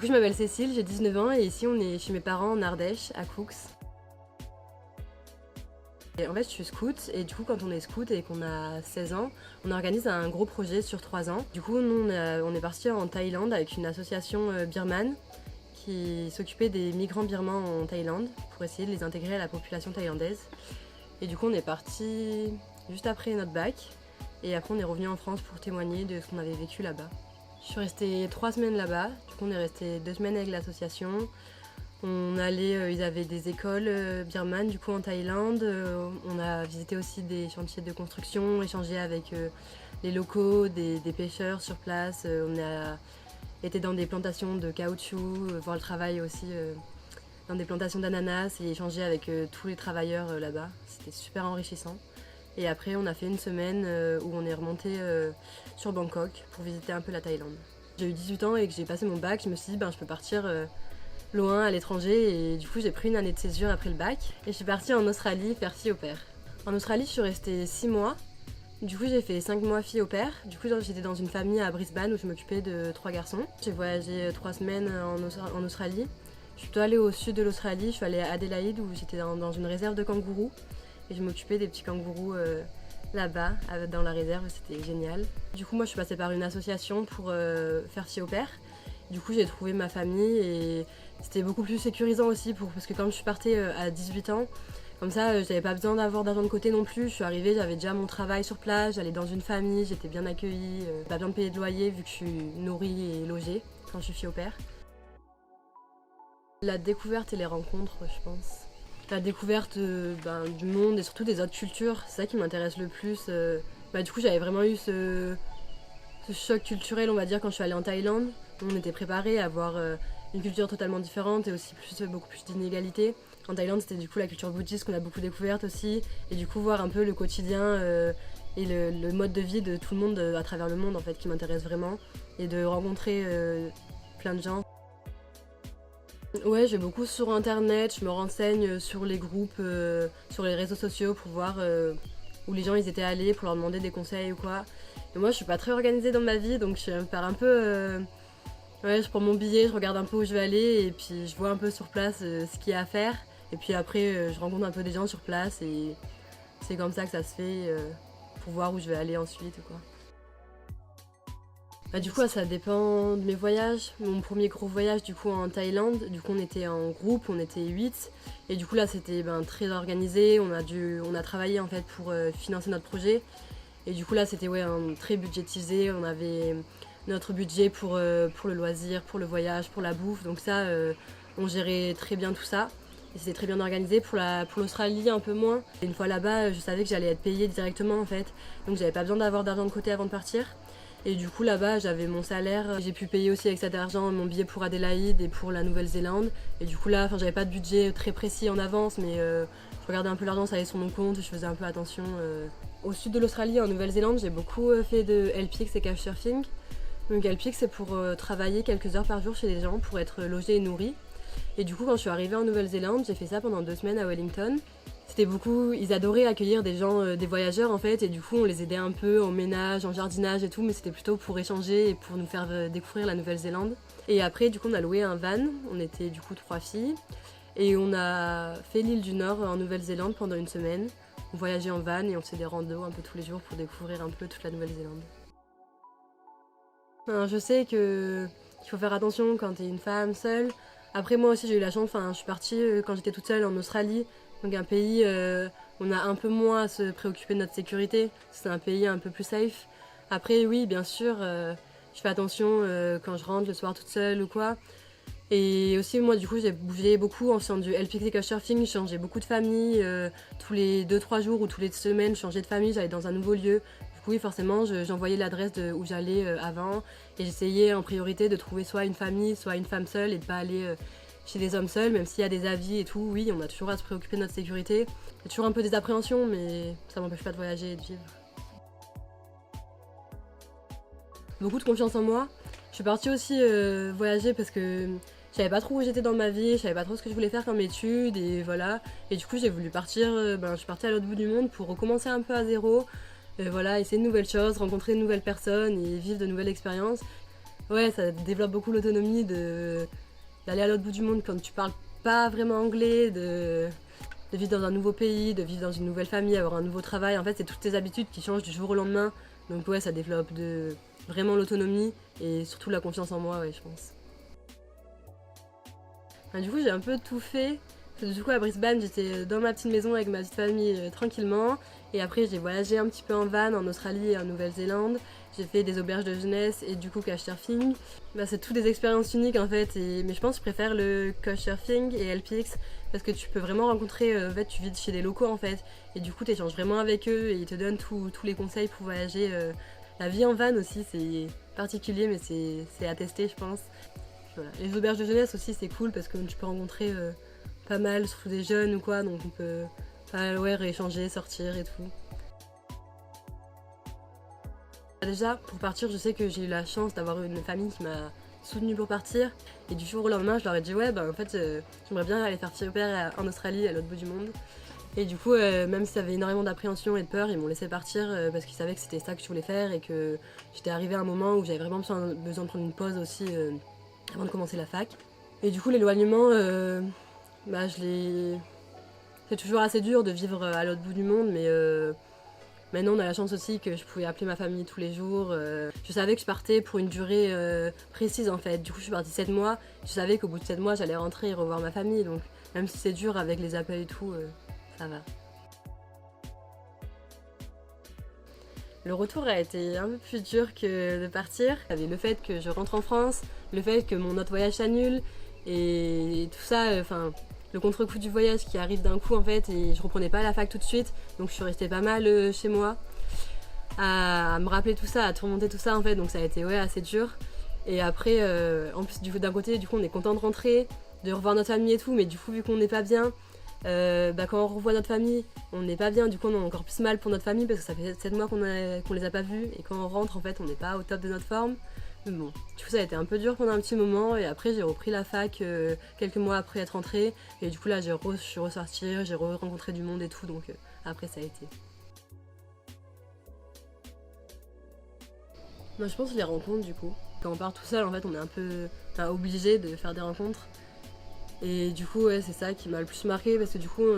Du coup, je m'appelle Cécile, j'ai 19 ans et ici on est chez mes parents en Ardèche, à Cooks. Et en fait, je suis scout et du coup, quand on est scout et qu'on a 16 ans, on organise un gros projet sur 3 ans. Du coup, nous, on est parti en Thaïlande avec une association birmane qui s'occupait des migrants birmans en Thaïlande pour essayer de les intégrer à la population thaïlandaise. Et du coup, on est parti juste après notre bac et après on est revenu en France pour témoigner de ce qu'on avait vécu là-bas. Je suis restée 3 semaines là-bas, du coup on est resté 2 semaines avec l'association. On allait, ils avaient des écoles birmanes du coup en Thaïlande. On a visité aussi des chantiers de construction, échangé avec les locaux, des pêcheurs sur place. On a été dans des plantations de caoutchouc, voir le travail aussi dans des plantations d'ananas et échangé avec tous les travailleurs là-bas. C'était super enrichissant. Et après, on a fait une semaine où on est remonté sur Bangkok pour visiter un peu la Thaïlande. J'ai eu 18 ans et que j'ai passé mon bac, je me suis dit je peux partir loin à l'étranger et du coup j'ai pris une année de césure après le bac et je suis partie en Australie faire fille au pair. En Australie, je suis restée 6 mois. Du coup, j'ai fait 5 mois fille au pair. Du coup, j'étais dans une famille à Brisbane où je m'occupais de 3 garçons. J'ai voyagé 3 semaines en Australie. Je suis plutôt allée au sud de l'Australie, je suis allée à Adélaïde où j'étais dans une réserve de kangourous. Et je m'occupais des petits kangourous là-bas, dans la réserve, c'était génial. Du coup, moi, je suis passée par une association pour faire fille au pair. Du coup, j'ai trouvé ma famille et c'était beaucoup plus sécurisant aussi parce que quand je suis partie à 18 ans, comme ça, j'avais pas besoin d'avoir d'argent de côté non plus. Je suis arrivée, j'avais déjà mon travail sur place, j'allais dans une famille, j'étais bien accueillie, pas besoin de payer de loyer vu que je suis nourrie et logée quand je suis fille au pair. La découverte et les rencontres, je pense. La découverte du monde et surtout des autres cultures, c'est ça qui m'intéresse le plus. Du coup, j'avais vraiment eu ce choc culturel, on va dire, quand je suis allée en Thaïlande. On était préparés à voir une culture totalement différente et aussi beaucoup plus d'inégalités. En Thaïlande, c'était du coup la culture bouddhiste qu'on a beaucoup découverte aussi. Et du coup, voir un peu le quotidien et le mode de vie de tout le monde à travers le monde, en fait, qui m'intéresse vraiment. Et de rencontrer plein de gens. Ouais, je vais beaucoup sur internet, je me renseigne sur les groupes, sur les réseaux sociaux pour voir où les gens ils étaient allés, pour leur demander des conseils ou quoi. Et moi je suis pas très organisée dans ma vie donc je pars un peu. Ouais, je prends mon billet, je regarde un peu où je vais aller et puis je vois un peu sur place ce qu'il y a à faire. Et puis après je rencontre un peu des gens sur place et c'est comme ça que ça se fait pour voir où je vais aller ensuite ou quoi. Du coup, ça dépend de mes voyages. Mon premier gros voyage, du coup, en Thaïlande, du coup, on était en groupe, on était 8. Et du coup, là, c'était très organisé. On a travaillé, en fait, pour financer notre projet. Et du coup, là, c'était très budgétisé. On avait notre budget pour le loisir, pour le voyage, pour la bouffe. Donc ça, on gérait très bien tout ça. Et c'était très bien organisé. Pour l'Australie, un peu moins. Et une fois là-bas, je savais que j'allais être payée directement, en fait. Donc, j'avais pas besoin d'avoir d'argent de côté avant de partir. Et du coup là-bas j'avais mon salaire, j'ai pu payer aussi avec cet argent mon billet pour Adélaïde et pour la Nouvelle-Zélande. Et du coup là, j'avais pas de budget très précis en avance mais je regardais un peu l'argent, ça allait sur mon compte, je faisais un peu attention. Au sud de l'Australie, en Nouvelle-Zélande, j'ai beaucoup fait de LPX et couchsurfing. Donc LPX c'est pour travailler quelques heures par jour chez les gens pour être logé et nourri. Et du coup quand je suis arrivée en Nouvelle-Zélande, j'ai fait ça pendant 2 semaines à Wellington. C'était beaucoup, ils adoraient accueillir des gens, des voyageurs en fait, et du coup on les aidait un peu en ménage, en jardinage et tout, mais c'était plutôt pour échanger et pour nous faire découvrir la Nouvelle-Zélande. Et après du coup on a loué un van, on était du coup 3 filles, et on a fait l'île du Nord en Nouvelle-Zélande pendant 1 semaine. On voyageait en van et on faisait des randos un peu tous les jours pour découvrir un peu toute la Nouvelle-Zélande. Je sais qu'il faut faire attention quand t'es une femme seule. Après moi aussi j'ai eu la chance, je suis partie quand j'étais toute seule en Australie. Donc un pays où on a un peu moins à se préoccuper de notre sécurité, c'est un pays un peu plus safe. Après oui, bien sûr, je fais attention quand je rentre le soir toute seule ou quoi. Et aussi moi du coup j'ai bougé beaucoup en faisant du LPX et couchsurfing, je changeais beaucoup de famille, tous les 2-3 jours ou toutes les semaines je changeais de famille, j'allais dans un nouveau lieu. Du coup oui forcément j'envoyais l'adresse où j'allais avant et j'essayais en priorité de trouver soit une famille, soit une femme seule et de pas aller chez des hommes seuls, même s'il y a des avis et tout, oui, on a toujours à se préoccuper de notre sécurité. Il y a toujours un peu des appréhensions, mais ça m'empêche pas de voyager et de vivre. Beaucoup de confiance en moi. Je suis partie aussi voyager parce que je savais pas trop où j'étais dans ma vie, je savais pas trop ce que je voulais faire comme études et voilà. Et du coup j'ai voulu partir, je suis partie à l'autre bout du monde pour recommencer un peu à zéro. Essayer de nouvelles choses, rencontrer de nouvelles personnes et vivre de nouvelles expériences. Ouais, ça développe beaucoup l'autonomie d'aller à l'autre bout du monde quand tu parles pas vraiment anglais, de vivre dans un nouveau pays, de vivre dans une nouvelle famille, avoir un nouveau travail. En fait, c'est toutes tes habitudes qui changent du jour au lendemain. Donc ouais, ça développe vraiment l'autonomie et surtout la confiance en moi, ouais, je pense. Du coup, j'ai un peu tout fait. Du coup, à Brisbane, j'étais dans ma petite maison avec ma petite famille tranquillement. Et après, j'ai voyagé un petit peu en van en Australie et en Nouvelle-Zélande. J'ai fait des auberges de jeunesse et du coup couchsurfing. C'est toutes des expériences uniques en fait. Mais je pense que je préfère le couchsurfing et LPX parce que tu peux vraiment rencontrer, en fait, tu vis chez des locaux en fait. Et du coup, tu échanges vraiment avec eux et ils te donnent tous les conseils pour voyager. La vie en van aussi, c'est particulier, mais c'est à tester, je pense. Voilà. Les auberges de jeunesse aussi, c'est cool parce que tu peux rencontrer pas mal, surtout des jeunes ou quoi, donc on peut rééchanger, sortir et tout. Déjà, pour partir, je sais que j'ai eu la chance d'avoir une famille qui m'a soutenue pour partir. Et du jour au lendemain, je leur ai dit ouais, en fait, j'aimerais bien aller faire au père en Australie, à l'autre bout du monde. Et du coup, même s'il y avait énormément d'appréhension et de peur, ils m'ont laissé partir parce qu'ils savaient que c'était ça que je voulais faire et que j'étais arrivée à un moment où j'avais vraiment besoin de prendre une pause aussi avant de commencer la fac. Et du coup, l'éloignement, c'est toujours assez dur de vivre à l'autre bout du monde, mais maintenant on a la chance aussi que je pouvais appeler ma famille tous les jours. Je savais que je partais pour une durée précise en fait. Du coup, je suis partie 7 mois. Je savais qu'au bout de 7 mois, j'allais rentrer et revoir ma famille. Donc, même si c'est dur avec les appels et tout, ça va. Le retour a été un peu plus dur que de partir. Il y avait le fait que je rentre en France, le fait que mon autre voyage s'annule et tout ça, le contre-coup du voyage qui arrive d'un coup en fait et je reprenais pas la fac tout de suite, donc je suis restée pas mal chez moi à me rappeler tout ça, à tourmenter tout ça en fait, donc ça a été assez dur. Et après, en plus d'un côté, du coup on est content de rentrer, de revoir notre famille et tout, mais du coup vu qu'on n'est pas bien, quand on revoit notre famille, on n'est pas bien, du coup on a encore plus mal pour notre famille parce que ça fait 7 mois qu'on les a pas vus et quand on rentre en fait on n'est pas au top de notre forme. Mais bon, du coup ça a été un peu dur pendant un petit moment et après j'ai repris la fac quelques mois après être rentrée et du coup là je suis ressortie, j'ai rencontré du monde et tout donc après ça a été. Moi je pense les rencontres du coup. Quand on part tout seul en fait on est un peu obligé de faire des rencontres et du coup c'est ça qui m'a le plus marqué parce que du coup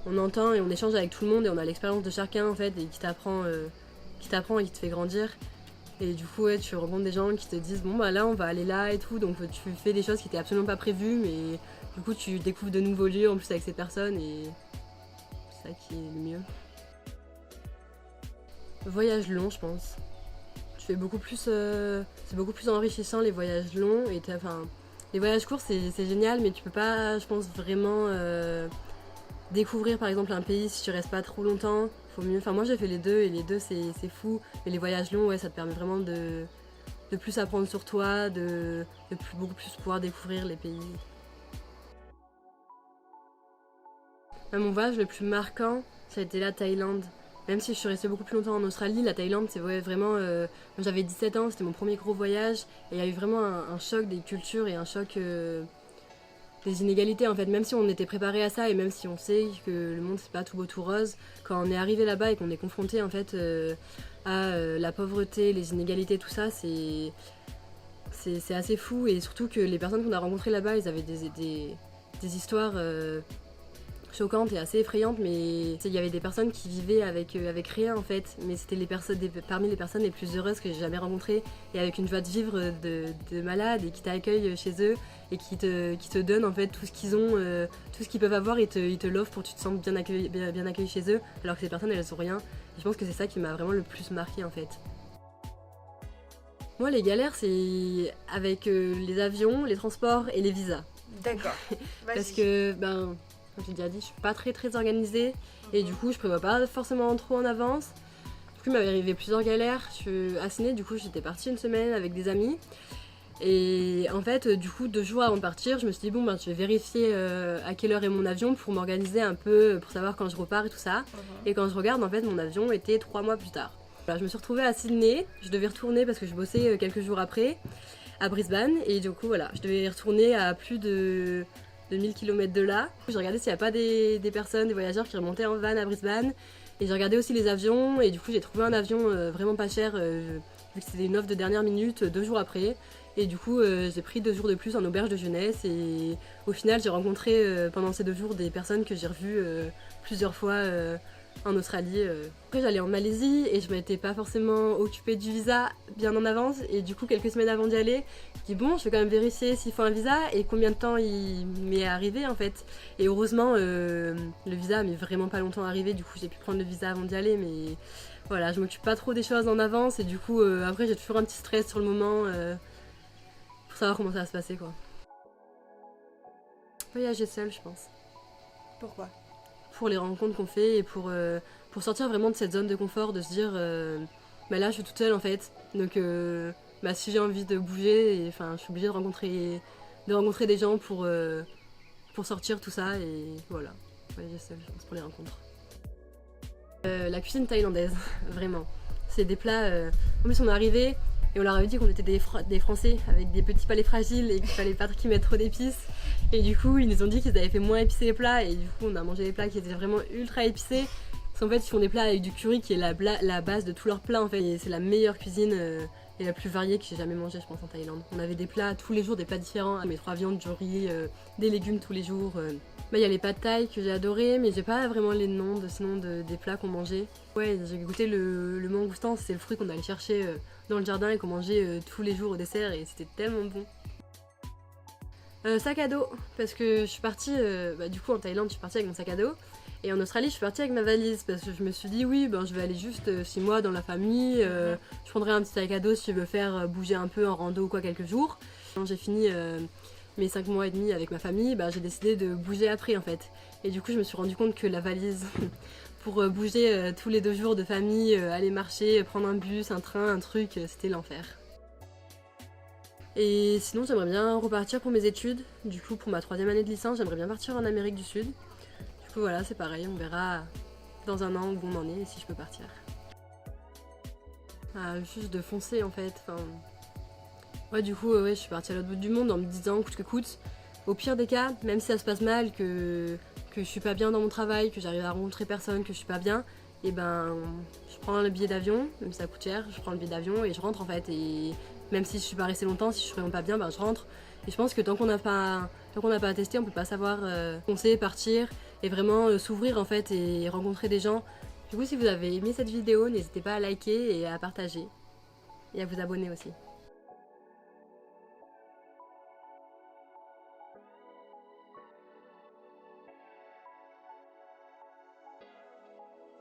on entend et on échange avec tout le monde et on a l'expérience de chacun en fait et qui t'apprend et qui te fait grandir. Et du coup, tu rencontres des gens qui te disent bon bah là on va aller là et tout, donc tu fais des choses qui étaient absolument pas prévues, mais du coup tu découvres de nouveaux lieux en plus avec ces personnes et c'est ça qui est le mieux. Voyage long, je pense. Tu fais beaucoup plus, c'est beaucoup plus enrichissant les voyages longs et les voyages courts c'est génial, mais tu peux pas, je pense vraiment découvrir par exemple un pays si tu restes pas trop longtemps. Faut mieux. Moi j'ai fait les deux et les deux c'est fou. Et les voyages longs, ça te permet vraiment de plus apprendre sur toi, de beaucoup plus pouvoir découvrir les pays. Mon voyage le plus marquant, ça a été la Thaïlande. Même si je suis restée beaucoup plus longtemps en Australie, la Thaïlande c'est vraiment... Moi j'avais 17 ans, c'était mon premier gros voyage et il y a eu vraiment un choc des cultures et un choc... des inégalités en fait, même si on était préparé à ça et même si on sait que le monde c'est pas tout beau tout rose, quand on est arrivé là-bas et qu'on est confronté en fait à la pauvreté, les inégalités, tout ça, c'est assez fou et surtout que les personnes qu'on a rencontrées là-bas, ils avaient des histoires choquantes et assez effrayantes, mais il y avait des personnes qui vivaient avec rien en fait, mais c'était parmi les personnes les plus heureuses que j'ai jamais rencontrées et avec une joie de vivre de malade et qui t'accueillent chez eux et qui te donnent en fait tout ce qu'ils ont, tout ce qu'ils peuvent avoir et ils te l'offrent pour que tu te sentes bien accueilli chez eux, alors que ces personnes elles ont rien. Et je pense que c'est ça qui m'a vraiment le plus marqué en fait. Moi les galères c'est avec les avions, les transports et les visas. D'accord. Parce que comme j'ai déjà dit, je suis pas très organisée et du coup je prévois pas forcément trop en avance. Du coup il m'avait arrivé plusieurs galères. À Sydney, du coup j'étais partie une semaine avec des amis. Et en fait, du coup, 2 jours avant de partir, je me suis dit je vais vérifier à quelle heure est mon avion pour m'organiser un peu, pour savoir quand je repars et tout ça. Et quand je regarde, en fait, mon avion était 3 mois plus tard. Voilà, je me suis retrouvée à Sydney, je devais retourner parce que je bossais quelques jours après à Brisbane. Et du coup, voilà, je devais y retourner à plus de 1000 km de là. J'ai regardé s'il n'y a pas des personnes, des voyageurs qui remontaient en van à Brisbane. Et j'ai regardé aussi les avions et du coup j'ai trouvé un avion vraiment pas cher, vu que c'était une offre de dernière minute 2 jours après. Et du coup, j'ai pris 2 jours de plus en auberge de jeunesse et au final, j'ai rencontré pendant ces 2 jours des personnes que j'ai revues plusieurs fois en Australie. Après, j'allais en Malaisie et je m'étais pas forcément occupée du visa bien en avance. Et du coup, quelques semaines avant d'y aller, je dis bon, je vais quand même vérifier s'il faut un visa et combien de temps il m'est arrivé en fait. Et heureusement, le visa m'est vraiment pas longtemps arrivé. Du coup, j'ai pu prendre le visa avant d'y aller, mais voilà, je m'occupe pas trop des choses en avance et du coup, après, j'ai toujours un petit stress sur le moment. Pour savoir comment ça va se passer quoi. Voyager seul je pense. Pourquoi? Pour les rencontres qu'on fait et pour sortir vraiment de cette zone de confort, de se dire bah là je suis toute seule en fait. Donc bah, si j'ai envie de bouger, je suis obligée de rencontrer des gens pour sortir tout ça et voilà. Voyager seul je pense pour les rencontres. La cuisine thaïlandaise, vraiment. C'est des plats. En plus on est arrivé. Et on leur avait dit qu'on était des Français avec des petits palais fragiles et qu'il fallait pas qu'ils mettent trop d'épices. Et du coup, ils nous ont dit qu'ils avaient fait moins épicés les plats. Et du coup, on a mangé des plats qui étaient vraiment ultra épicés. Parce qu'en fait, ils font des plats avec du curry qui est la base de tous leurs plats en fait. Et c'est la meilleure cuisine et la plus variée que j'ai jamais mangée, je pense, en Thaïlande. On avait des plats tous les jours, des plats différents. Mes 3 viandes, du riz, des légumes tous les jours. Il y a les pad thaï que j'ai adoré, mais j'ai pas vraiment les noms des plats qu'on mangeait. Ouais, j'ai goûté le mangoustan, c'est le fruit qu'on allait chercher dans le jardin et qu'on mangeait tous les jours au dessert et c'était tellement bon. Sac à dos, parce que je suis partie, du coup en Thaïlande je suis partie avec mon sac à dos et en Australie je suis partie avec ma valise parce que je me suis dit oui je vais aller juste 6 mois dans la famille, je prendrai un petit sac à dos si je veux faire bouger un peu en rando ou quoi quelques jours. Quand j'ai fini mes 5 mois et demi avec ma famille, j'ai décidé de bouger après en fait. Et du coup je me suis rendu compte que la valise pour bouger tous les 2 jours de famille, aller marcher, prendre un bus, un train, un truc, c'était l'enfer. Et sinon j'aimerais bien repartir pour mes études. Du coup pour ma 3e année de licence, j'aimerais bien partir en Amérique du Sud. Du coup voilà, c'est pareil, on verra dans un an où on en est et si je peux partir. Juste de foncer en fait. Ouais, du coup, je suis partie à l'autre bout du monde en me disant coûte que coûte. Au pire des cas, même si ça se passe mal, que je suis pas bien dans mon travail, que j'arrive à rencontrer personne, que je suis pas bien, et je prends le billet d'avion, même si ça coûte cher, je prends le billet d'avion et je rentre en fait. Et même si je suis pas restée longtemps, si je suis vraiment pas bien, je rentre. Et je pense que tant qu'on n'a pas testé, on peut pas savoir foncer, partir et vraiment s'ouvrir en fait et rencontrer des gens. Du coup, si vous avez aimé cette vidéo, n'hésitez pas à liker et à partager et à vous abonner aussi.